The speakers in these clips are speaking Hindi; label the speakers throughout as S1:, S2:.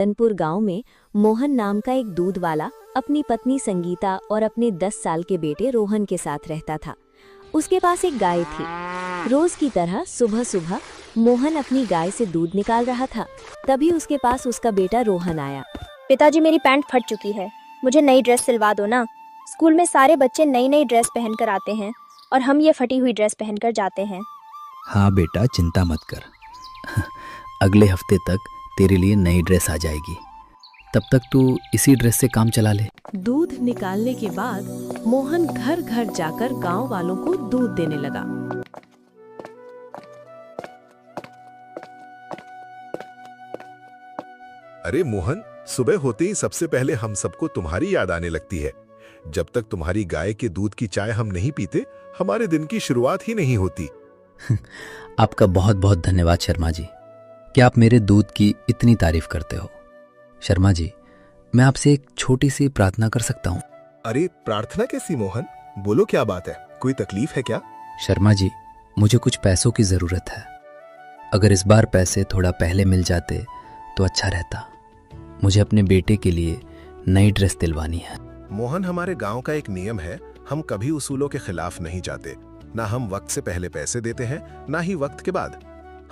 S1: रतनपुर गांव में मोहन नाम का एक दूध वाला अपनी पत्नी संगीता और अपने 10 साल के बेटे रोहन के साथ रहता था। उसके पास एक गाय थी। रोज की तरह सुबह सुबह मोहन अपनी गाय से दूध निकाल रहा था। तभी उसके पास उसका बेटा रोहन आया।
S2: पिताजी, मेरी पैंट फट चुकी है, मुझे नई ड्रेस सिलवा दो ना। स्कूल में सारे बच्चे नई नई ड्रेस पहनकर आते हैं और हम ये फटी हुई ड्रेस पहनकर जाते हैं।
S3: हाँ बेटा, चिंता मत कर। अगले हफ्ते तक तेरे लिए नई ड्रेस आ जाएगी। तब तक तू इसी ड्रेस से काम चला ले।
S4: दूध निकालने के बाद मोहन घर घर जाकर गांव वालों को दूध देने लगा।
S5: अरे मोहन, सुबह होते ही सबसे पहले हम सबको तुम्हारी याद आने लगती है। जब तक तुम्हारी गाय के दूध की चाय हम नहीं पीते, हमारे दिन की शुरुआत ही नहीं होती।
S3: आपका बहुत बहुत धन्यवाद शर्मा जी, कि आप मेरे दूध की इतनी तारीफ करते हो। शर्मा जी, मैं आपसे एक छोटी सी प्रार्थना कर सकता हूँ?
S5: अरे प्रार्थना कैसी मोहन? बोलो, क्या बात है? कोई तकलीफ है क्या?
S3: शर्मा जी, मुझे कुछ पैसों की जरूरत है। अगर इस बार पैसे थोड़ा पहले मिल जाते तो अच्छा रहता। मुझे अपने बेटे के लिए नई ड्रेस दिलवानी है।
S5: मोहन, हमारे गांव का एक नियम है, हम कभी उसूलों के खिलाफ नहीं जाते। ना हम वक्त से पहले पैसे देते हैं, ना ही वक्त के बाद।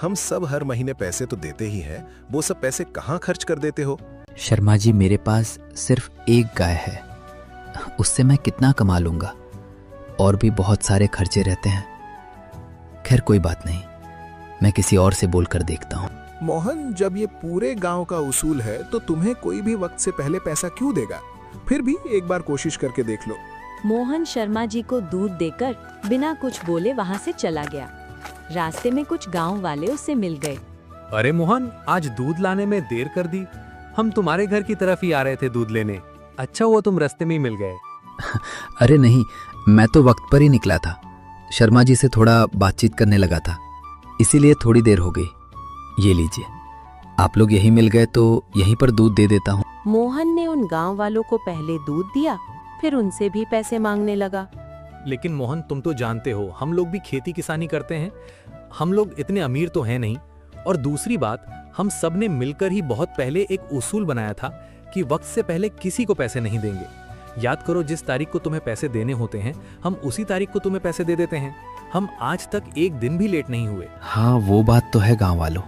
S5: हम सब हर महीने पैसे तो देते ही हैं। वो सब पैसे कहाँ खर्च कर देते हो?
S3: शर्मा जी, मेरे पास सिर्फ एक गाय है, उससे मैं कितना कमा लूंगा? और भी बहुत सारे खर्चे रहते हैं। खैर कोई बात नहीं, मैं किसी और से बोलकर देखता हूँ।
S6: मोहन, जब ये पूरे गांव का उसूल है तो तुम्हें कोई भी वक्त से पहले पैसा क्यों देगा? फिर भी एक बार कोशिश करके देख लो।
S4: मोहन शर्मा जी को दूध देकर बिना कुछ बोले वहां से चला गया। रास्ते में कुछ गांव वाले उससे मिल गए।
S7: अरे मोहन, आज दूध लाने में देर कर दी। हम तुम्हारे घर की तरफ ही आ रहे थे दूध लेने। अच्छा हुआ तुम रास्ते में ही मिल गए।
S3: अरे नहीं, मैं तो वक्त पर ही निकला था। शर्मा जी से थोड़ा बातचीत करने लगा था, इसीलिए थोड़ी देर हो गई। ये लीजिए, आप लोग यहीं मिल गए तो यहीं पर दूध दे देता हूँ।
S4: मोहन ने उन गांव वालों को पहले दूध दिया, फिर उनसे भी पैसे मांगने लगा।
S7: लेकिन मोहन, तुम तो जानते हो हम लोग भी खेती किसानी करते हैं। हम लोग इतने अमीर तो हैं नहीं। और दूसरी बात, हम सब ने मिलकर ही बहुत पहले एक उसूल बनाया था कि वक्त से पहले किसी को पैसे नहीं देंगे। याद करो, जिस तारीख को तुम्हें पैसे देने होते हैं, हम उसी तारीख को तुम्हें पैसे दे देते हैं। हम आज तक एक दिन भी लेट नहीं हुए।
S3: हाँ, वो बात तो है गाँव वालों,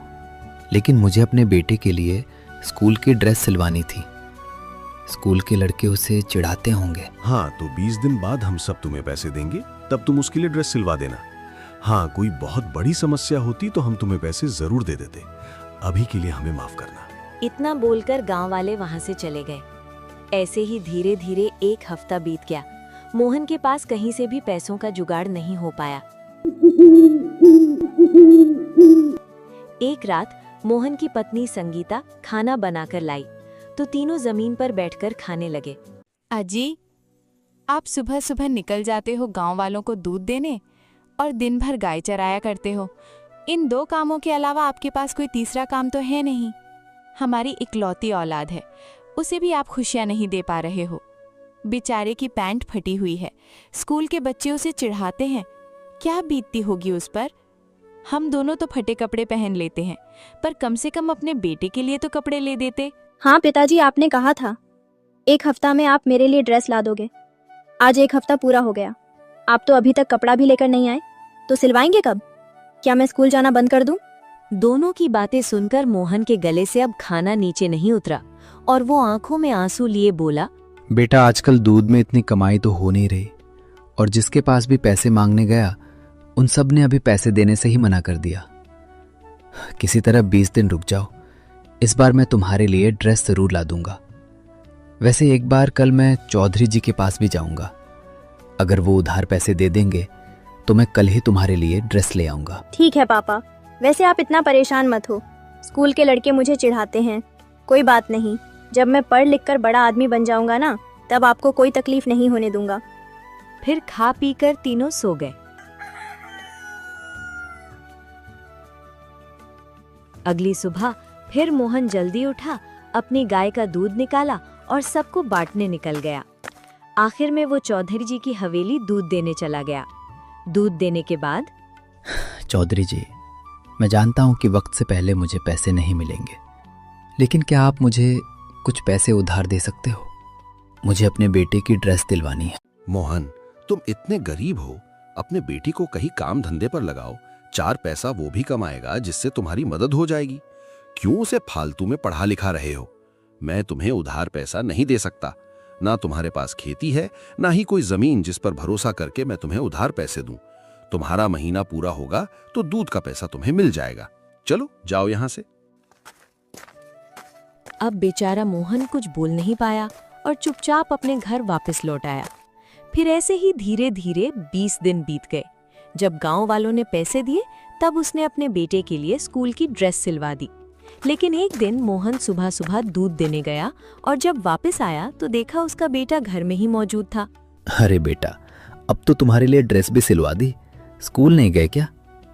S3: लेकिन मुझे अपने बेटे के लिए स्कूल की ड्रेस सिलवानी थी। स्कूल के लड़के उसे चिढ़ाते होंगे।
S8: हाँ, तो 20 दिन बाद हम सब तुम्हें पैसे देंगे, तब तुम उसके लिए ड्रेस सिलवा देना। हाँ, कोई बहुत बड़ी समस्या होती तो हम तुम्हें पैसे जरूर दे देते। अभी के लिए हमें माफ करना।
S1: इतना बोलकर गांव वाले वहां से चले गए। ऐसे ही धीरे धीरे एक हफ्ता बीत गया। मोहन के पास कहीं से भी पैसों का जुगाड़ नहीं हो पाया। एक रात मोहन की पत्नी संगीता खाना बनाकर लाई तो तीनों जमीन पर बैठकर खाने लगे।
S9: अजी, आप सुबह सुबह निकल जाते हो गांव वालों को दूध देने और दिन भर गाय चराया करते हो। इन 2 कामों के अलावा आपके पास कोई तीसरा काम तो है नहीं। हमारी इकलौती औलाद है, उसे भी आप खुशियां नहीं दे पा रहे हो। बेचारे की पैंट फटी हुई है, स्कूल के बच्चे उसे चिढ़ाते हैं। क्या बीतती होगी उस पर? हम दोनों तो फटे कपड़े पहन लेते हैं, पर कम से कम अपने बेटे के लिए तो कपड़े ले देते।
S2: हाँ पिताजी, आपने कहा था 1 हफ्ता में आप मेरे लिए ड्रेस ला दोगे। आज 1 हफ्ता पूरा हो गया, आप तो अभी तक कपड़ा भी लेकर नहीं आए, तो सिलवाएंगे कब? क्या मैं स्कूल जाना बंद कर दूं?
S1: दोनों की बातें सुनकर मोहन के गले से अब खाना नीचे नहीं उतरा और वो आंखों में आंसू लिए बोला,
S3: बेटा, आजकल दूध में इतनी कमाई तो हो नहीं रही, और जिसके पास भी पैसे मांगने गया उन सब ने अभी पैसे देने से ही मना कर दिया। किसी तरह 20 दिन रुक जाओ, इस बार मैं तुम्हारे लिए ड्रेस जरूर ला दूंगा। वैसे एक बार कल मैं चौधरी जी के पास भी जाऊंगा। अगर वो उधार पैसे दे देंगे तो मैं कल ही तुम्हारे लिए ड्रेस ले आऊंगा।
S2: ठीक है पापा, वैसे आप इतना परेशान मत हो। स्कूल के लड़के मुझे चिढ़ाते हैं, कोई बात नहीं। जब मैं पढ़ लिख कर बड़ा आदमी बन जाऊंगा ना, तब आपको कोई तकलीफ नहीं होने दूंगा।
S1: फिर खा पी कर तीनों सो गए। अगली सुबह फिर मोहन जल्दी उठा, अपनी गाय का दूध निकाला और सबको बांटने निकल गया। आखिर में वो चौधरी जी की हवेली दूध देने चला गया। दूध देने के बाद,
S3: चौधरी जी, मैं जानता हूं कि वक्त से पहले मुझे पैसे नहीं मिलेंगे, लेकिन क्या आप मुझे कुछ पैसे उधार दे सकते हो? मुझे अपने बेटे की ड्रेस दिलवानी है।
S8: मोहन, तुम इतने गरीब हो, अपने बेटी को कहीं काम धंधे पर लगाओ, 4 पैसा वो भी कमाएगा जिससे तुम्हारी मदद हो जाएगी। क्यों उसे फालतू में पढ़ा लिखा रहे हो? मैं तुम्हें उधार पैसा नहीं दे सकता। ना तुम्हारे पास खेती है, ना ही कोई जमीन जिस पर भरोसा करके मैं तुम्हें उधार पैसे दूं। तुम्हारा महीना पूरा होगा तो दूध का पैसा तुम्हें मिल जाएगा। चलो जाओ यहां से।
S4: अब बेचारा मोहन कुछ बोल नहीं पाया और चुपचाप अपने घर वापस लौट आया। फिर ऐसे ही धीरे धीरे 20 दिन बीत गए। जब गांव वालों ने पैसे दिए तब उसने अपने बेटे के लिए स्कूल की ड्रेस सिलवा दी। लेकिन एक दिन मोहन सुबह सुबह दूध देने गया और जब वापस आया तो देखा उसका बेटा घर में ही मौजूद था।
S3: अरे बेटा, अब तो तुम्हारे लिए ड्रेस भी सिलवा दी। स्कूल नहीं गए क्या,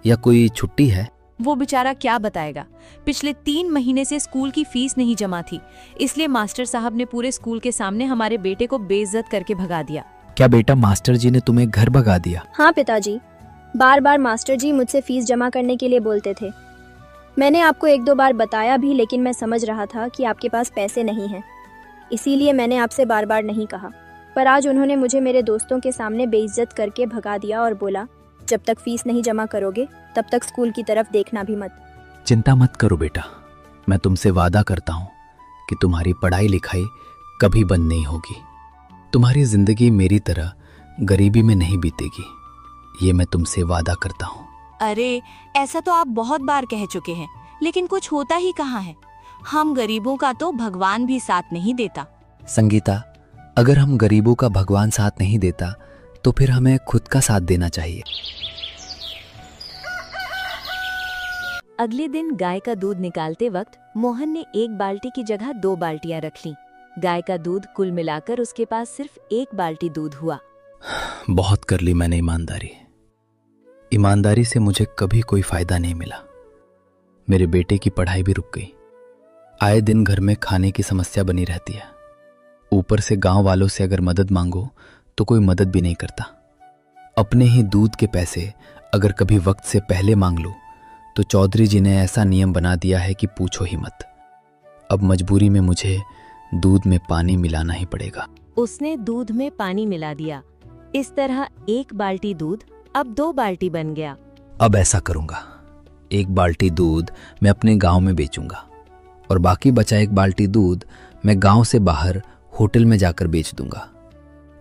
S3: या कोई छुट्टी है?
S9: वो बेचारा क्या बताएगा। पिछले 3 महीने से स्कूल की फीस नहीं जमा थी, इसलिए मास्टर साहब ने पूरे स्कूल के सामने हमारे बेटे को बेइज्जत करके भगा दिया।
S3: क्या बेटा मास्टर जी ने तुम्हें घर भगा दिया?
S2: हाँ पिताजी, बार बार मास्टर जी मुझसे फीस जमा करने के लिए बोलते थे। मैंने आपको 1-2 बार बताया भी, लेकिन मैं समझ रहा था कि आपके पास पैसे नहीं हैं, इसीलिए मैंने आपसे बार बार नहीं कहा। पर आज उन्होंने मुझे मेरे दोस्तों के सामने बेइज्जत करके भगा दिया और बोला, जब तक फीस नहीं जमा करोगे तब तक स्कूल की तरफ देखना भी मत।
S3: चिंता मत करो बेटा, मैं तुमसे वादा करता हूँ कि तुम्हारी पढ़ाई लिखाई कभी बंद नहीं होगी। तुम्हारी जिंदगी मेरी तरह गरीबी में नहीं बीतेगी, ये मैं तुमसे वादा करता हूँ।
S9: अरे ऐसा तो आप बहुत बार कह चुके हैं, लेकिन कुछ होता ही कहाँ है। हम गरीबों का तो भगवान भी साथ नहीं देता।
S3: संगीता, अगर हम गरीबों का भगवान साथ नहीं देता तो फिर हमें खुद का साथ देना चाहिए।
S1: अगले दिन गाय का दूध निकालते वक्त मोहन ने 1 बाल्टी की जगह 2 बाल्टियां रख लीं। गाय का दूध कुल मिलाकर उसके पास सिर्फ 1 बाल्टी दूध हुआ।
S3: बहुत कर ली मैंने ईमानदारी से मुझे कभी कोई फायदा नहीं मिला। मेरे बेटे की पढ़ाई भी रुक गई। आए दिन घर में खाने की समस्या बनी रहती है। ऊपर से गांव वालों से अगर मदद मांगो तो कोई मदद भी नहीं करता। अपने ही दूध के पैसे अगर कभी वक्त से पहले मांग लो तो चौधरी जी ने ऐसा नियम बना दिया है कि पूछो ही मत। अब मजबूरी में मुझे दूध में पानी मिलाना ही पड़ेगा।
S1: उसने दूध में पानी मिला दिया। इस तरह 1 बाल्टी दूध अब 2 बाल्टी बन गया।
S3: अब ऐसा करूंगा, 1 बाल्टी दूध मैं अपने गांव में बेचूंगा और बाकी बचा 1 बाल्टी दूध मैं गांव से बाहर होटल में जाकर बेच दूंगा।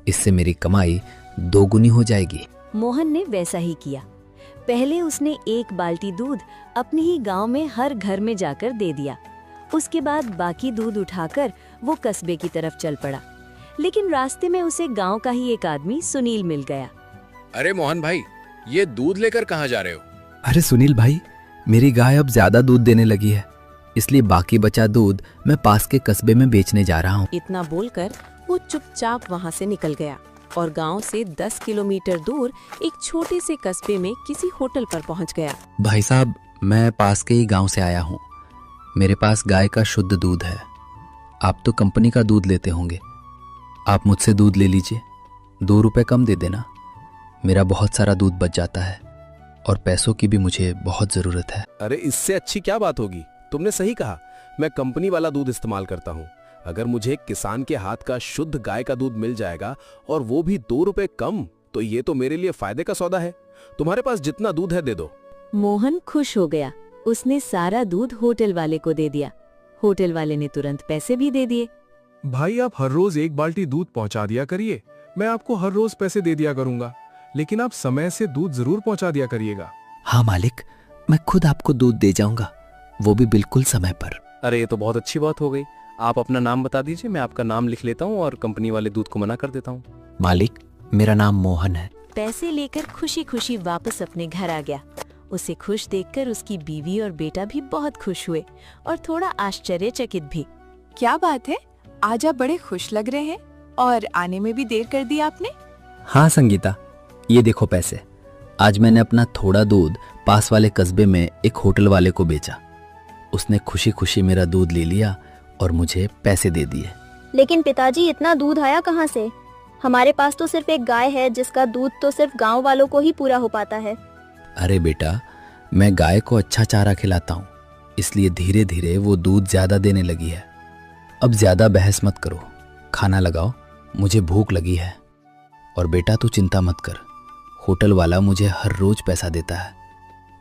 S3: इससे मेरी कमाई 2 गुनी हो जाएगी।
S1: मोहन ने वैसा ही किया। पहले उसने 1 बाल्टी दूध अपने ही गांव में हर घर में जाकर दे दिया। उसके बाद बाकी दूध उठाकर वो कस्बे की तरफ चल पड़ा। लेकिन रास्ते में उसे गांव का ही एक आदमी सुनील मिल गया।
S10: अरे मोहन भाई, ये दूध लेकर कहाँ जा रहे हो?
S3: अरे सुनील भाई, मेरी गाय अब ज्यादा दूध देने लगी है, इसलिए बाकी बचा दूध मैं पास के कस्बे में बेचने जा रहा हूँ।
S4: इतना बोलकर वो चुपचाप वहाँ से निकल गया और गांव से 10 किलोमीटर दूर एक छोटे से कस्बे में किसी होटल पर पहुँच गया।
S3: भाई साहब, मैं पास के ही गांव से आया हूँ। मेरे पास गाय का शुद्ध दूध है। आप तो कंपनी का दूध लेते होंगे, आप मुझसे दूध ले लीजिए। 2 रुपए कम दे देना, मेरा बहुत सारा दूध बच जाता है और पैसों की भी मुझे बहुत जरूरत है।
S10: अरे इससे अच्छी क्या बात होगी, तुमने सही कहा। मैं कंपनी वाला दूध इस्तेमाल करता हूँ। अगर मुझे किसान के हाथ का शुद्ध गाय का दूध मिल जाएगा और वो भी 2 रुपए कम, तो ये तो मेरे लिए फायदे का सौदा है। तुम्हारे पास जितना दूध है दे दो।
S1: मोहन खुश हो गया। उसने सारा दूध होटल वाले को दे दिया। होटल वाले ने तुरंत पैसे भी दे दिए।
S6: भाई, आप हर रोज 1 बाल्टी दूध पहुंचा दिया करिए, मैं आपको हर रोज पैसे दे दिया करूंगा, लेकिन आप समय से दूध जरूर पहुंचा दिया करिएगा।
S3: हाँ मालिक, मैं खुद आपको दूध दे जाऊंगा, वो भी बिल्कुल समय पर।
S7: अरे ये तो बहुत अच्छी बात हो गई। आप अपना नाम बता दीजिए, मैं आपका नाम लिख लेता हूँ और कंपनी वाले दूध को मना कर देता हूँ।
S3: मालिक, मेरा नाम मोहन है।
S1: पैसे लेकर खुशी खुशी वापस अपने घर आ गया। उसे खुश देखकर उसकी बीवी और बेटा भी बहुत खुश हुए और थोड़ा आश्चर्यचकित भी।
S9: क्या बात है, आज आप बड़े खुश लग रहे हैं और आने में भी देर कर दी आपने।
S3: हाँ संगीता, ये देखो पैसे। आज मैंने अपना थोड़ा दूध पास वाले कस्बे में एक होटल वाले को बेचा। उसने खुशी खुशी मेरा दूध ले लिया और मुझे पैसे दे दिए।
S2: लेकिन पिताजी, इतना दूध आया कहाँ से? हमारे पास तो सिर्फ एक गाय है जिसका दूध तो सिर्फ गांव वालों को ही पूरा हो पाता है।
S3: अरे बेटा, मैं गाय को अच्छा चारा खिलाता हूँ, इसलिए धीरे धीरे वो दूध ज्यादा देने लगी है। अब ज्यादा बहस मत करो, खाना लगाओ, मुझे भूख लगी है। और बेटा तू चिंता मत कर, होटल वाला मुझे हर रोज पैसा देता है।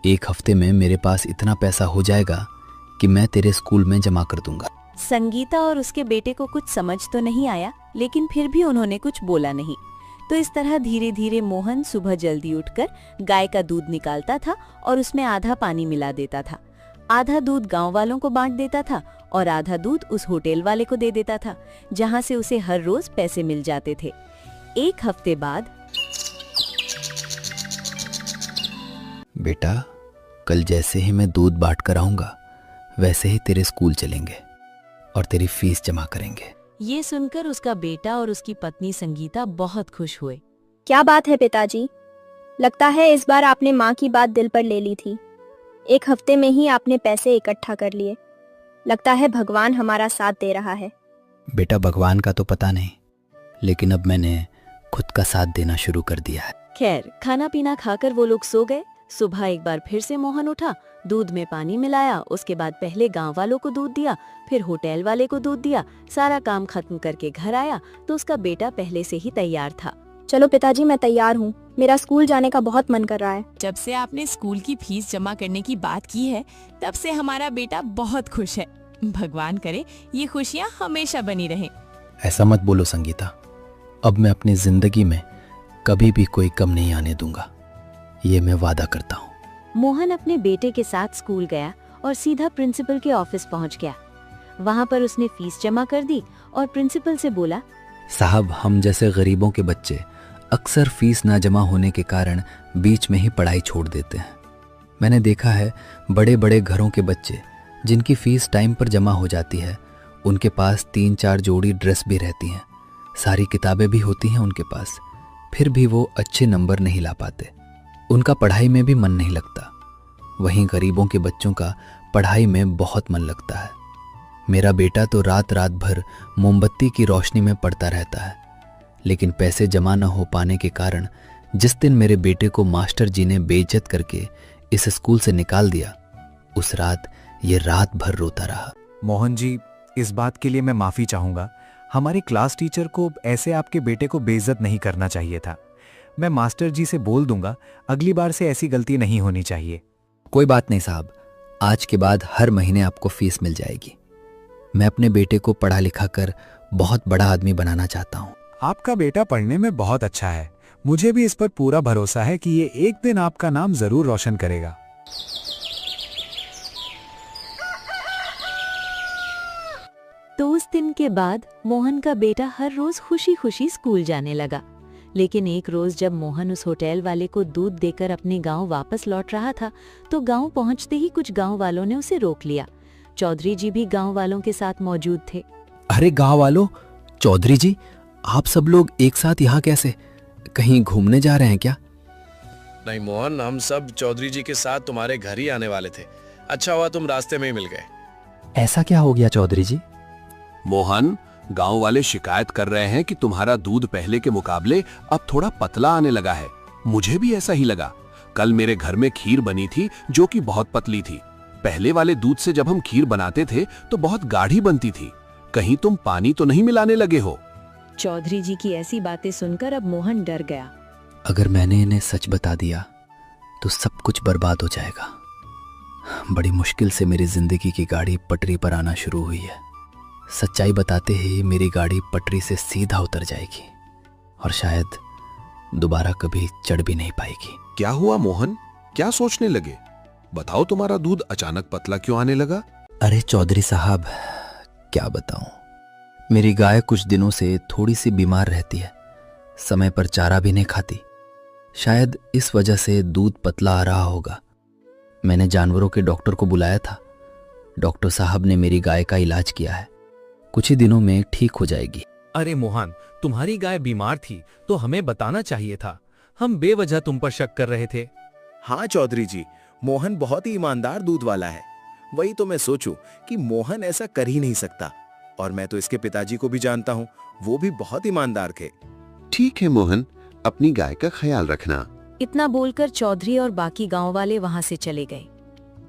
S3: एक हफ्ते में मेरे पास इतना पैसा हो जाएगा कि मैं तेरे स्कूल में जमा कर दूंगा।
S4: संगीता और उसके बेटे को कुछ समझ तो नहीं आया, लेकिन फिर भी उन्होंने कुछ बोला नहीं। तो इस तरह धीरे धीरे मोहन सुबह जल्दी उठकर गाय का दूध निकालता था और उसमें आधा पानी मिला देता था। आधा दूध गांव वालों को बांट देता था और आधा दूध उस होटल वाले को दे देता था, जहां से उसे हर रोज पैसे मिल जाते थे। एक हफ्ते बाद,
S3: बेटा कल जैसे ही मैं दूध बांट कर आऊंगा वैसे ही तेरे स्कूल चलेंगे और तेरी फीस जमा करेंगे।
S4: ये सुनकर उसका बेटा और उसकी पत्नी संगीता बहुत खुश हुए।
S2: क्या बात है पिताजी, लगता है इस बार आपने माँ की बात दिल पर ले ली थी। एक हफ्ते में ही आपने पैसे इकट्ठा कर लिए। लगता है भगवान हमारा साथ दे रहा है।
S3: बेटा भगवान का तो पता नहीं, लेकिन अब मैंने खुद का साथ देना शुरू कर दिया है।
S4: खैर, खाना पीना खाकर वो लोग सो गए। सुबह एक बार फिर से मोहन उठा, दूध में पानी मिलाया, उसके बाद पहले गांव वालों को दूध दिया, फिर होटल वाले को दूध दिया। सारा काम खत्म करके घर आया तो उसका बेटा पहले से ही तैयार था।
S2: चलो पिताजी, मैं तैयार हूँ, मेरा स्कूल जाने का बहुत मन कर रहा है।
S9: जब से आपने स्कूल की फीस जमा करने की बात की है, तब से हमारा बेटा बहुत खुश है। भगवान करे ये खुशियाँ हमेशा बनी रहें।
S3: ऐसा मत बोलो संगीता, अब मैं अपनी जिंदगी में कभी भी कोई कम नहीं आने दूंगा, ये मैं वादा करता हूँ।
S4: मोहन अपने बेटे के साथ स्कूल गया और सीधा प्रिंसिपल के ऑफिस पहुंच गया। वहां पर उसने फीस जमा कर दी और प्रिंसिपल से बोला,
S3: साहब, हम जैसे गरीबों के बच्चे अक्सर फीस ना जमा होने के कारण बीच में ही पढ़ाई छोड़ देते हैं। मैंने देखा है बड़े बड़े घरों के बच्चे जिनकी फीस टाइम पर जमा हो जाती है, उनके पास 3-4 जोड़ी ड्रेस भी रहती हैं, सारी किताबें भी होती हैं उनके पास, फिर भी वो अच्छे नंबर नहीं ला पाते। उनका पढ़ाई में भी मन नहीं लगता। वहीं गरीबों के बच्चों का पढ़ाई में बहुत मन लगता है। मेरा बेटा तो रात रात भर मोमबत्ती की रोशनी में पढ़ता रहता है, लेकिन पैसे जमा न हो पाने के कारण जिस दिन मेरे बेटे को मास्टर जी ने बेइज्जत करके इस स्कूल से निकाल दिया, उस रात ये रात भर रोता रहा।
S11: मोहन जी, इस बात के लिए मैं माफी चाहूंगा। हमारे क्लास टीचर को ऐसे आपके बेटे को बेइज्जत नहीं करना चाहिए था। मैं मास्टर जी से बोल दूंगा, अगली बार से ऐसी गलती नहीं होनी चाहिए।
S3: कोई बात नहीं साहब, आज के बाद हर महीने आपको फीस मिल जाएगी। मैं अपने बेटे को पढ़ा लिखा कर बहुत बड़ा आदमी बनाना चाहता हूँ।
S11: आपका बेटा पढ़ने में बहुत अच्छा है। मुझे भी इस पर पूरा भरोसा है कि ये एक दिन आपका नाम जरूर रोशन करेगा।
S4: तो उस दिन के बाद मोहन का बेटा हर रोज खुशी खुशी स्कूल जाने लगा। लेकिन एक रोज जब मोहन उस होटल वाले को दूध देकर अपने गांव वापस लौट रहा था, तो गांव पहुंचते ही कुछ गांव वालों ने उसे रोक लिया। चौधरी जी भी गांव वालों के साथ मौजूद थे।
S3: अरे गांव वालों, चौधरी जी, आप सब लोग एक साथ यहाँ कैसे? कहीं घूमने जा रहे हैं क्या?
S10: नहीं मोहन, हम सब चौधरी जी के साथ तुम्हारे घर ही आने वाले थे। अच्छा हुआ तुम रास्ते में ही मिल गए।
S3: ऐसा क्या हो गया चौधरी जी?
S8: मोहन, गांव वाले शिकायत कर रहे हैं कि तुम्हारा दूध पहले के मुकाबले अब थोड़ा पतला आने लगा है। मुझे भी ऐसा ही लगा। कल मेरे घर में खीर बनी थी जो कि बहुत पतली थी। पहले वाले दूध से जब हम खीर बनाते थे तो बहुत गाढ़ी बनती थी। कहीं तुम पानी तो नहीं मिलाने लगे हो?
S4: चौधरी जी की ऐसी बातें सुनकर अब मोहन डर गया।
S3: अगर मैंने इन्हें सच बता दिया तो सब कुछ बर्बाद हो जाएगा। बड़ी मुश्किल से मेरी जिंदगी की गाड़ी पटरी पर आना शुरू हुई है। सच्चाई बताते ही मेरी गाड़ी पटरी से सीधा उतर जाएगी और शायद दोबारा कभी चढ़ भी नहीं पाएगी।
S8: क्या हुआ मोहन, क्या सोचने लगे? बताओ, तुम्हारा दूध अचानक पतला क्यों आने लगा?
S3: अरे चौधरी साहब, क्या बताऊं, मेरी गाय कुछ दिनों से थोड़ी सी बीमार रहती है, समय पर चारा भी नहीं खाती। शायद इस वजह से दूध पतला आ रहा होगा। मैंने जानवरों के डॉक्टर को बुलाया था। डॉक्टर साहब ने मेरी गाय का इलाज किया है, कुछ ही दिनों में ठीक हो जाएगी।
S7: अरे मोहन, तुम्हारी गाय बीमार थी तो हमें बताना चाहिए था। हम बेवजह तुम पर शक कर रहे थे।
S12: हाँ चौधरी जी, मोहन बहुत ही ईमानदार दूध वाला है। वही तो मैं सोचूं कि मोहन ऐसा कर ही नहीं सकता। और मैं तो इसके पिताजी को भी जानता हूँ, वो भी बहुत ईमानदार थे।
S8: ठीक है मोहन, अपनी गाय का ख्याल रखना।
S4: इतना बोलकर चौधरी और बाकी गांव वाले वहां से चले गए।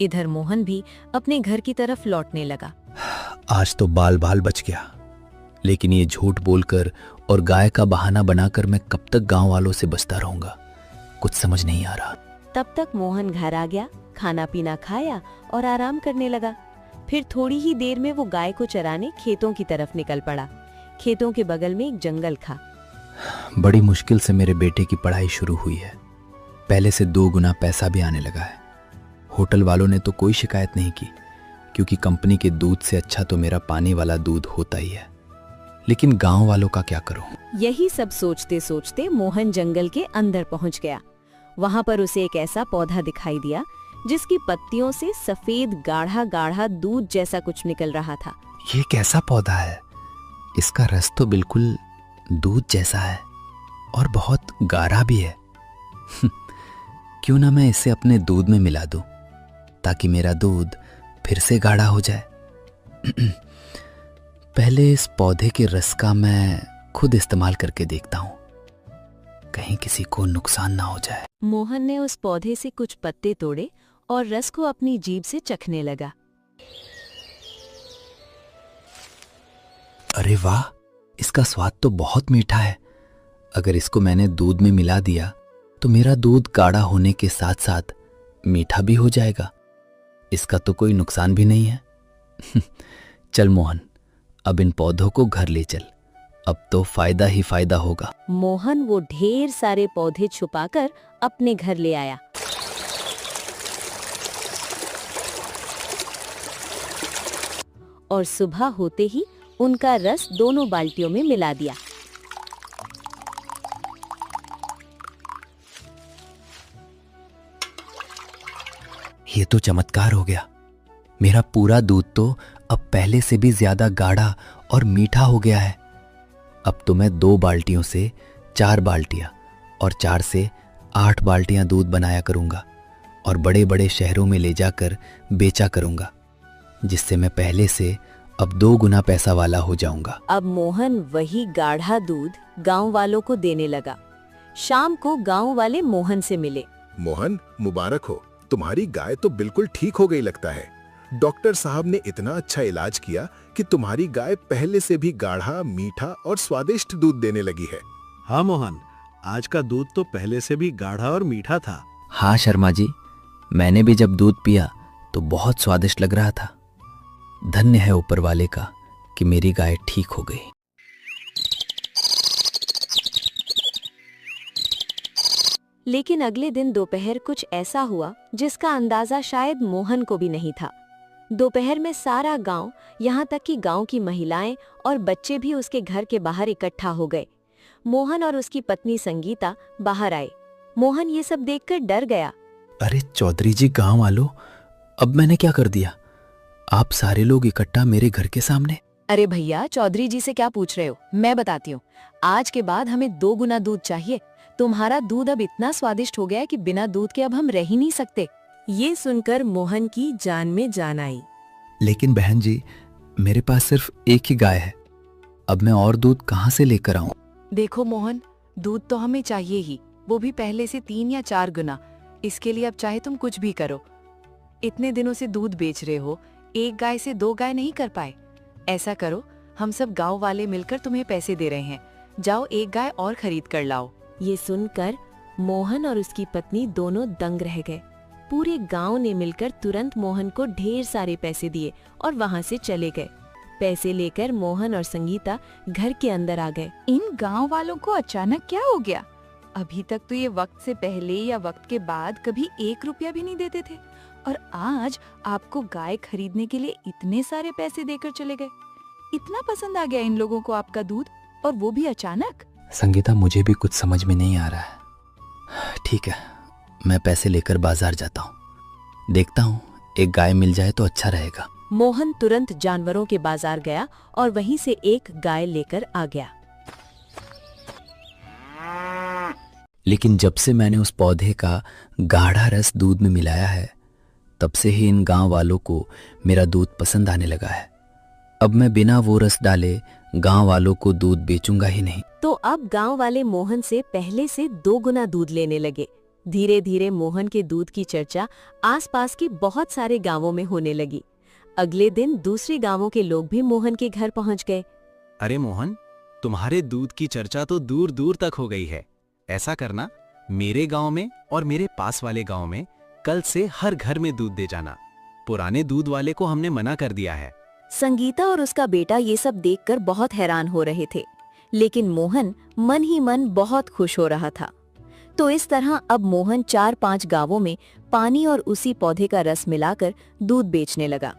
S4: इधर मोहन भी अपने घर की तरफ लौटने लगा।
S3: आज तो बाल बाल बच गया, लेकिन ये झूठ बोलकर और गाय का बहाना बनाकर मैं कब तक गांव वालों से बचता रहूंगा, कुछ समझ नहीं आ रहा।
S4: तब तक मोहन घर आ गया, खाना पीना खाया और आराम करने लगा। फिर थोड़ी ही देर में वो गाय को चराने खेतों की तरफ निकल पड़ा। खेतों के बगल में एक जंगल था।
S3: बड़ी मुश्किल से मेरे बेटे की पढ़ाई शुरू हुई है। पहले से 2 गुना पैसा भी आने लगा है। होटल वालों ने तो कोई शिकायत नहीं की, क्योंकि कंपनी के दूध से अच्छा तो मेरा पानी वाला दूध होता ही है। लेकिन गांव वालों का क्या करूं?
S4: यही सब सोचते सोचते मोहन जंगल के अंदर पहुंच गया। वहां पर उसे एक ऐसा पौधा दिखाई दिया जिसकी पत्तियों से सफेद गाढ़ा गाढ़ा दूध जैसा कुछ निकल रहा था।
S3: ये कैसा पौधा है? इसका रस तो बिल्कुल दूध जैसा है और बहुत गाढ़ा भी है। क्यों ना मैं इसे अपने दूध में मिला दूं, ताकि मेरा दूध फिर से गाढ़ा हो जाए। पहले इस पौधे के रस का मैं खुद इस्तेमाल करके देखता हूं, कहीं किसी को नुकसान ना हो जाए।
S4: मोहन ने उस पौधे से कुछ पत्ते तोड़े और रस को अपनी जीभ से चखने लगा।
S3: अरे वाह, इसका स्वाद तो बहुत मीठा है। अगर इसको मैंने दूध में मिला दिया तो मेरा दूध गाढ़ा होने के साथ साथ मीठा भी हो जाएगा। इसका तो कोई नुकसान भी नहीं है। चल मोहन, अब इन पौधों को घर ले चल, अब तो फायदा ही फायदा होगा।
S4: मोहन वो ढेर सारे पौधे छुपाकर अपने घर ले आया। और सुबह होते ही उनका रस दोनों बाल्टियों में मिला दिया।
S3: ये तो चमत्कार हो गया। मेरा पूरा दूध तो अब पहले से भी ज्यादा गाढ़ा और मीठा हो गया है। अब तो मैं 2 बाल्टियों से 4 बाल्टियां और 4 से 8 बाल्टियां दूध बनाया करूंगा और बड़े बड़े शहरों में ले जाकर बेचा करूंगा, जिससे मैं पहले से अब 2 गुना पैसा वाला हो जाऊंगा।
S4: अब मोहन वही गाढ़ा दूध गांव वालों को देने लगा। शाम को गांव वाले मोहन से मिले।
S5: मोहन, मुबारक हो, तुम्हारी गाय तो बिल्कुल ठीक हो गई लगता है। डॉक्टर साहब ने इतना अच्छा इलाज किया कि तुम्हारी गाय पहले से भी गाढ़ा, मीठा और स्वादिष्ट दूध देने लगी है।
S13: हाँ मोहन, आज का दूध तो पहले से भी गाढ़ा और मीठा था।
S3: हाँ शर्मा जी, मैंने भी जब दूध पिया तो बहुत स्वादिष्ट लग रहा था। धन्य है ऊपर वाले का कि मेरी गाय ठीक हो गई।
S4: लेकिन अगले दिन दोपहर कुछ ऐसा हुआ जिसका अंदाजा शायद मोहन को भी नहीं था। दोपहर में सारा गांव, यहाँ तक कि गांव की महिलाएं और बच्चे भी उसके घर के बाहर इकट्ठा हो गए। मोहन और उसकी पत्नी संगीता बाहर आए। मोहन ये सब देखकर डर गया।
S3: अरे चौधरी जी, गांव वालों, अब मैंने क्या कर दिया? आप सारे लोग इकट्ठा मेरे घर के सामने।
S9: अरे भैया, चौधरी जी से क्या पूछ रहे हो? मैं बताती हूँ। आज के बाद हमें 2 गुना दूध चाहिए। तुम्हारा दूध अब इतना स्वादिष्ट हो गया है कि बिना दूध के अब हम रह ही नहीं सकते।
S4: ये सुनकर मोहन की जान में जान आई।
S3: लेकिन बहन जी, मेरे पास सिर्फ एक ही गाय है, अब मैं और दूध कहाँ से लेकर आऊं?
S9: देखो मोहन, दूध तो हमें चाहिए ही, वो भी पहले से 3 या 4 गुना। इसके लिए अब चाहे तुम कुछ भी करो। इतने दिनों से दूध बेच रहे हो, 1 गाय से 2 गाय नहीं कर पाए। ऐसा करो, हम सब गांव वाले मिलकर तुम्हें पैसे दे रहे हैं, जाओ 1 गाय और खरीद कर लाओ।
S4: ये सुनकर मोहन और उसकी पत्नी दोनों दंग रह गए। पूरे गांव ने मिलकर तुरंत मोहन को ढेर सारे पैसे दिए और वहां से चले गए। पैसे लेकर मोहन और संगीता घर के अंदर आ गए।
S9: इन गांव वालों को अचानक क्या हो गया? अभी तक तो ये वक्त से पहले या वक्त के बाद कभी 1 रुपया भी नहीं देते थे, और आज आपको गाय खरीदने के लिए इतने सारे पैसे देकर चले गए। इतना पसंद आ गया इन लोगों को आपका दूध, और वो भी अचानक।
S3: संगीता, मुझे भी कुछ समझ में नहीं आ रहा है। ठीक है, मैं पैसे लेकर बाजार जाता हूँ, देखता हूँ 1 गाय मिल जाए तो अच्छा रहेगा।
S4: मोहन तुरंत जानवरों के बाजार गया और वहीं से 1 गाय लेकर आ गया।
S3: लेकिन जब से मैंने उस पौधे का गाढ़ा रस दूध में मिलाया है, तब से ही इन गांव वालों को मेरा दूध पसंद आने लगा है। अब मैं बिना वो रस डाले गांव वालों को दूध बेचूंगा ही नहीं।
S4: तो अब गांव वाले मोहन से पहले से 2 गुना दूध लेने लगे। धीरे धीरे मोहन के दूध की चर्चा आसपास के बहुत सारे गांवों में होने लगी। अगले दिन दूसरे गांवों के लोग भी मोहन के घर पहुंच गए।
S11: अरे मोहन, तुम्हारे दूध की चर्चा तो दूर दूर तक हो गई है। ऐसा करना, मेरे गांव में और मेरे पास वाले गांव में कल से हर घर में दूध दे जाना। पुराने दूध वाले को हमने मना कर दिया है।
S1: संगीता और उसका बेटा ये सब देखकर बहुत हैरान हो रहे थे, लेकिन मोहन मन ही मन बहुत खुश हो रहा था। तो इस तरह अब मोहन 4-5 गांवों में पानी और उसी पौधे का रस मिलाकर दूध बेचने लगा।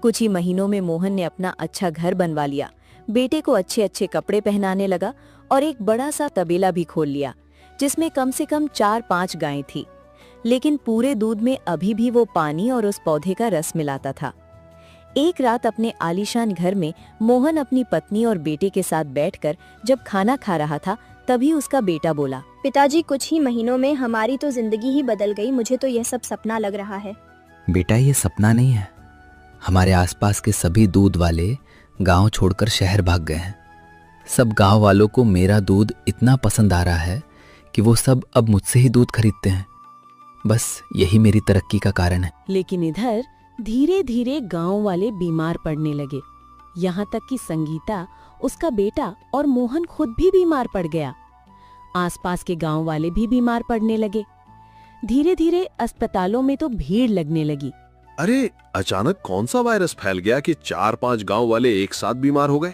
S1: कुछ ही महीनों में मोहन ने अपना अच्छा घर बनवा लिया, बेटे को अच्छे अच्छे कपड़े पहनाने लगा और एक बड़ा सा तबेला भी खोल लिया, जिसमें कम से कम 4-5 गायें थी। लेकिन पूरे दूध में अभी भी वो पानी और उस पौधे का रस मिलाता था। एक रात अपने आलीशान घर में मोहन अपनी पत्नी और बेटे के साथ बैठकर जब खाना खा रहा था, तभी उसका बेटा बोला,
S2: पिताजी, कुछ ही महीनों में हमारी तो जिंदगी ही बदल गई। मुझे तो यह सब सपना लग रहा है।
S3: बेटा, ये सपना नहीं है। हमारे आसपास के सभी दूध वाले गांव छोड़कर शहर भाग गए हैं। सब गांव वालों को मेरा दूध इतना पसंद आ रहा है कि वो सब अब मुझसे ही दूध खरीदते हैं। बस यही मेरी तरक्की का कारण है।
S4: लेकिन इधर धीरे धीरे गांव वाले बीमार पड़ने लगे। यहाँ तक कि संगीता, उसका बेटा और मोहन खुद भी बीमार पड़ गया। आसपास के गांव वाले भी बीमार पड़ने लगे। धीरे धीरे अस्पतालों में तो भीड़ लगने लगी।
S10: अरे, अचानक कौन सा वायरस फैल गया कि 4-5 गांव वाले एक साथ बीमार हो गए?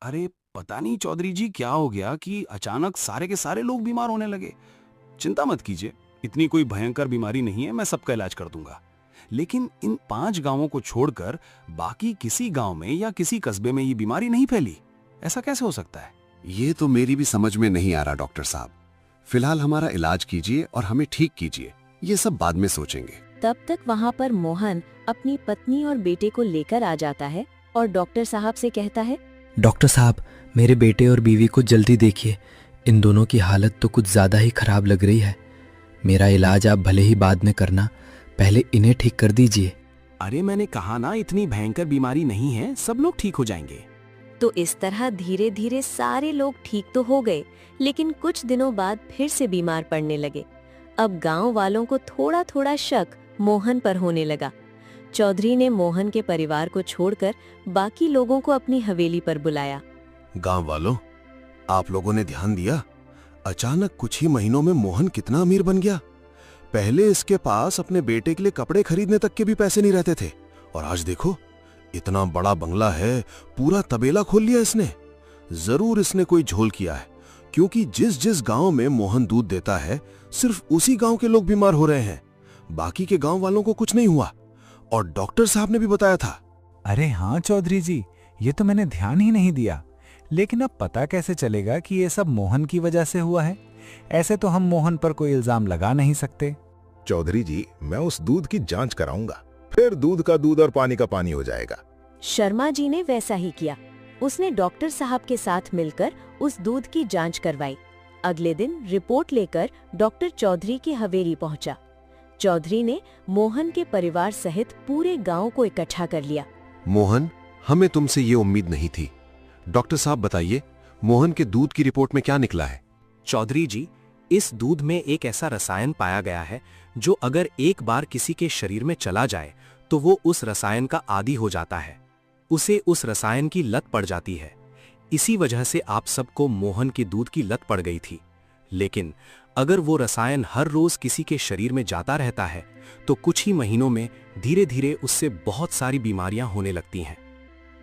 S14: अरे पता नहीं चौधरी जी क्या हो गया कि अचानक सारे के सारे लोग बीमार होने लगे। चिंता मत कीजिए, इतनी कोई भयंकर बीमारी नहीं है, मैं सबका इलाज कर दूंगा। लेकिन इन 5 गांवों को छोड़कर बाकी किसी गांव में या किसी कस्बे में ये बीमारी नहीं फैली। ऐसा कैसे हो सकता है?
S8: ये तो मेरी भी समझ में नहीं आ रहा डॉक्टर साहब। फिलहाल हमारा इलाज कीजिए और हमें ठीक कीजिए, ये सब बाद में सोचेंगे।
S1: तब तक वहाँ पर मोहन अपनी पत्नी और बेटे को लेकर आ जाता है और डॉक्टर साहब से कहता है,
S3: डॉक्टर साहब, मेरे बेटे और बीवी को जल्दी देखिए। इन दोनों की हालत तो कुछ ज्यादा ही खराब लग रही है। मेरा इलाज आप भले ही बाद में करना, पहले इन्हें ठीक कर दीजिए।
S14: अरे मैंने कहा ना, इतनी भयंकर बीमारी नहीं है, सब लोग ठीक हो जाएंगे।
S1: तो इस तरह धीरे धीरे सारे लोग ठीक तो हो गए, लेकिन कुछ दिनों बाद फिर से बीमार पड़ने लगे। अब गांव वालों को थोड़ा थोड़ा शक मोहन पर होने लगा। चौधरी ने मोहन के परिवार को छोड़कर बाकी लोगों को अपनी हवेली पर बुलाया।
S8: गांव वालों, आप लोगों ने ध्यान दिया, अचानक कुछ ही महीनों में मोहन कितना अमीर बन गया। पहले इसके पास अपने बेटे के लिए कपड़े खरीदने तक के भी पैसे नहीं रहते थे, और आज देखो इतना बड़ा बंगला है, पूरा तबेला खोल लिया इसने। जरूर इसने कोई झोल किया है, क्योंकि जिस जिस गांव में मोहन दूध देता है, सिर्फ उसी गांव के लोग बीमार हो रहे हैं। बाकी के गांव वालों को कुछ नहीं हुआ, और डॉक्टर साहब ने भी बताया था।
S11: अरे हाँ चौधरी जी, ये तो मैंने ध्यान ही नहीं दिया। लेकिन अब पता कैसे चलेगा कि ये सब मोहन की वजह से हुआ है? ऐसे तो हम मोहन पर कोई इल्जाम लगा नहीं सकते।
S5: चौधरी जी, मैं उस दूध की जांच कराऊंगा, फिर दूध का दूध और पानी का पानी हो जाएगा।
S1: शर्मा जी ने वैसा ही किया। उसने डॉक्टर साहब के साथ मिलकर उस दूध की जांच करवाई। अगले दिन रिपोर्ट लेकर डॉक्टर चौधरी की हवेली पहुंचा। चौधरी ने मोहन के परिवार सहित पूरे गांव को इकट्ठा कर लिया।
S8: मोहन, हमें तुमसे ये उम्मीद नहीं थी। डॉक्टर साहब बताइए, मोहन के दूध की रिपोर्ट में क्या निकला है?
S7: चौधरी जी, इस दूध में एक ऐसा रसायन पाया गया है जो अगर एक बार किसी के शरीर में चला जाए तो वो उस रसायन का आदी हो जाता है, उसे उस रसायन की लत पड़ जाती है। इसी वजह से आप सबको मोहन के दूध की लत पड़ गई थी। लेकिन अगर वो रसायन हर रोज किसी के शरीर में जाता रहता है तो कुछ ही महीनों में धीरे धीरे उससे बहुत सारी बीमारियां होने लगती हैं।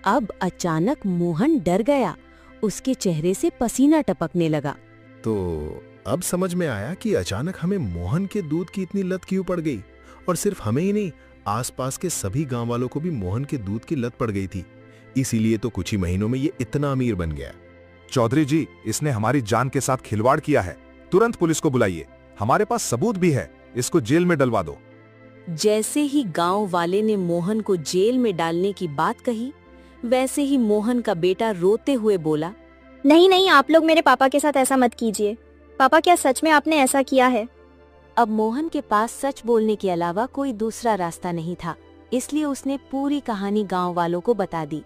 S4: अब अचानक मोहन डर गया। उसके चेहरे से पसीना टपकने लगा।
S5: तो अब समझ में आया कि अचानक हमें मोहन के दूध की इतनी लत क्यों पड़ गई, और सिर्फ हमें ही नहीं, आसपास के सभी गांव वालों को भी मोहन के दूध की लत पड़ गई थी। इसीलिए तो कुछ ही महीनों में ये इतना अमीर बन गया।
S6: चौधरी जी, इसने हमारी जान के साथ खिलवाड़ किया है। तुरंत पुलिस को बुलाइए, हमारे पास सबूत भी है। इसको जेल में डलवा दो।
S4: जैसे ही गांव वाले ने मोहन को जेल में डालने की बात कही, वैसे ही मोहन का बेटा रोते हुए बोला,
S2: नहीं नहीं, आप लोग मेरे पापा के साथ ऐसा मत कीजिए। पापा, क्या सच में आपने ऐसा किया है?
S1: अब मोहन के पास सच बोलने के अलावा कोई दूसरा रास्ता नहीं था, इसलिए उसने पूरी कहानी गांव वालों को बता दी।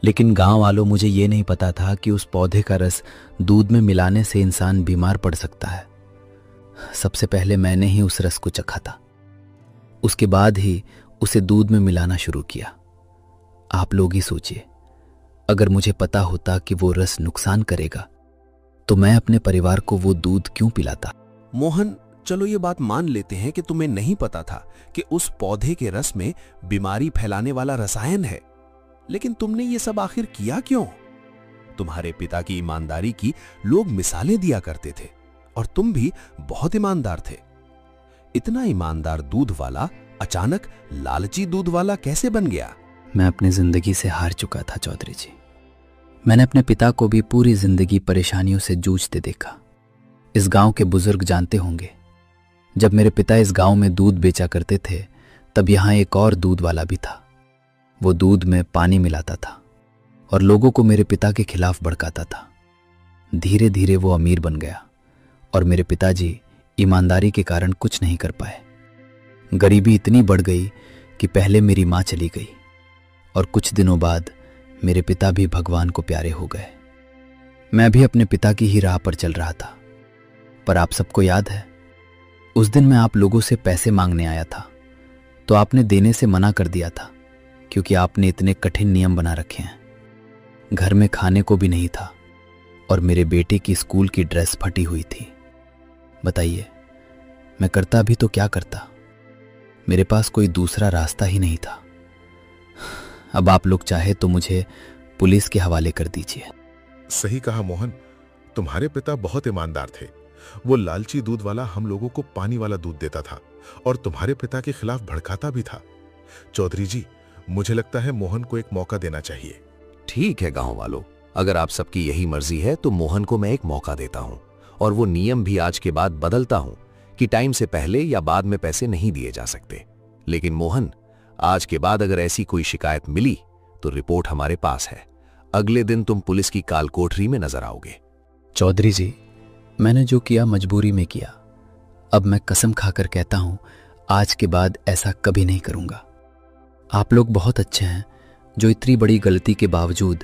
S3: लेकिन गांव वालों, मुझे ये नहीं पता था कि उस पौधे का रस दूध में मिलाने से इंसान बीमार पड़ सकता है। सबसे पहले मैंने ही उस रस को चखा था। उसके बाद ही उसे दूध में मिलाना शुरू किया। आप लोग ही सोचिए, अगर मुझे पता होता कि वो रस नुकसान करेगा तो मैं अपने परिवार को वो दूध क्यों पिलाता।
S10: मोहन, चलो ये बात मान लेते हैं कि तुम्हें नहीं पता था कि उस पौधे के रस में बीमारी फैलाने वाला रसायन है, लेकिन तुमने ये सब आखिर किया क्यों? तुम्हारे पिता की ईमानदारी की लोग मिसालें दिया करते थे और तुम भी बहुत ईमानदार थे। इतना ईमानदार दूध वाला अचानक लालची दूध वाला कैसे बन गया?
S3: मैं अपनी जिंदगी से हार चुका था चौधरी जी। मैंने अपने पिता को भी पूरी जिंदगी परेशानियों से जूझते देखा। इस गांव के बुजुर्ग जानते होंगे, जब मेरे पिता इस गांव में दूध बेचा करते थे तब यहां एक और दूध वाला भी था। वो दूध में पानी मिलाता था और लोगों को मेरे पिता के खिलाफ भड़काता था। धीरे धीरे वो अमीर बन गया और मेरे पिताजी ईमानदारी के कारण कुछ नहीं कर पाए। गरीबी इतनी बढ़ गई कि पहले मेरी माँ चली गई और कुछ दिनों बाद मेरे पिता भी भगवान को प्यारे हो गए। मैं भी अपने पिता की ही राह पर चल रहा था। पर आप सबको याद है, उस दिन मैं आप लोगों से पैसे मांगने आया था तो आपने देने से मना कर दिया था, क्योंकि आपने इतने कठिन नियम बना रखे हैं। घर में खाने को भी नहीं था और मेरे बेटे की स्कूल की ड्रेस फटी हुई थी। बताइए, मैं करता भी तो क्या करता? मेरे पास कोई दूसरा रास्ता ही नहीं था। अब आप लोग चाहे तो मुझे पुलिस के हवाले कर दीजिए।
S5: सही कहा मोहन, तुम्हारे पिता बहुत ईमानदार थे। वो लालची दूध वाला हम लोगों को पानी वाला दूध देता था और तुम्हारे पिता के खिलाफ भड़काता भी था। चौधरी जी, मुझे लगता है मोहन को एक मौका देना चाहिए।
S8: ठीक है गांव वालों, अगर आप सबकी यही मर्जी है तो मोहन को मैं एक मौका देता हूं और वो नियम भी आज के बाद बदलता हूं कि टाइम से पहले या बाद में पैसे नहीं दिए जा सकते। लेकिन मोहन, आज के बाद अगर ऐसी कोई शिकायत मिली तो रिपोर्ट हमारे पास है। अगले दिन तुम पुलिस की काल कोठरी में नजर आओगे।
S3: चौधरी जी, मैंने जो किया मजबूरी में किया। अब मैं कसम खाकर कहता हूं, आज के बाद ऐसा कभी नहीं करूंगा। आप लोग बहुत अच्छे हैं जो इतनी बड़ी गलती के बावजूद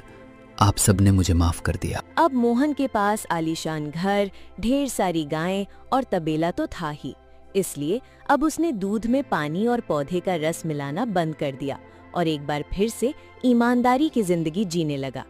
S3: आप सबने मुझे माफ कर दिया।
S4: अब मोहन के पास आलीशान घर, ढेर सारी गायें और तबेला तो था ही, इसलिए अब उसने दूध में पानी और पौधे का रस मिलाना बंद कर दिया और एक बार फिर से ईमानदारी की जिंदगी जीने लगा।